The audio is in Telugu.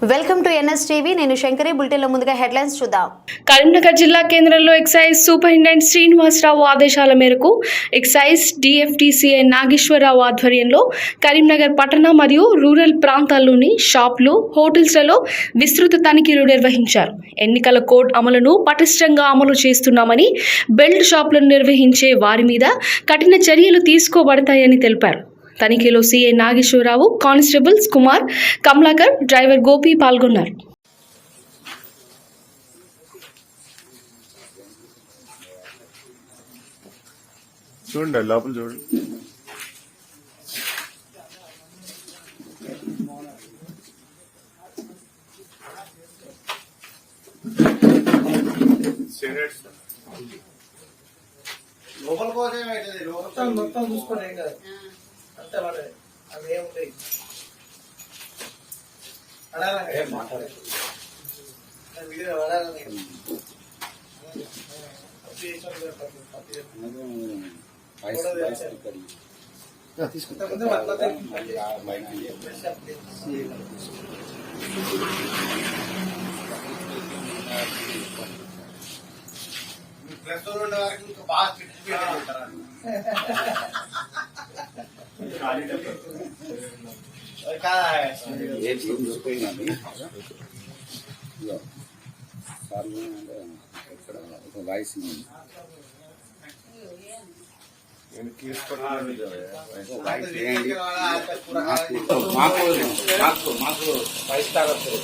Welcome to NS TV. నేను శంకరి. బులెటిన్లో ముందుగా హెడ్లైన్స్ చూద్దాం. కరీంనగర్ జిల్లా కేంద్రంలో ఎక్సైజ్ సూపరింటెండెంట్ శ్రీనివాసరావు ఆదేశాల మేరకు ఎక్సైజ్ డిఎఫ్టీసీఐ నాగేశ్వరరావు ఆధ్వర్యంలో కరీంనగర్ పట్టణ మరియు రూరల్ ప్రాంతాల్లోని షాపులు, హోటల్స్లలో విస్తృత తనిఖీలు నిర్వహించారు. ఎన్నికల కోడ్ అమలును పటిష్టంగా అమలు చేస్తున్నామని, బెల్ట్ షాపులను నిర్వహించే వారి మీద కఠిన చర్యలు తీసుకోబడతాయని తెలిపారు. తనిఖీలో CI Nageswararao, constables Kumar, Kamalakar, driver Gopi పాల్గొన్నారు. చూడండి లోపల చూడండి. లోపల పోతే మొత్తం చూసుకోండి. ఏం కాదు అంతే పడదు. అవి ఏముంటాయి మాట్లాడే వీడియో పడాలని ప్లస్ ఉండే వరకు ఇంకా బాగా వాయిస్ మాకు 5 స్టార్ వస్తుంది.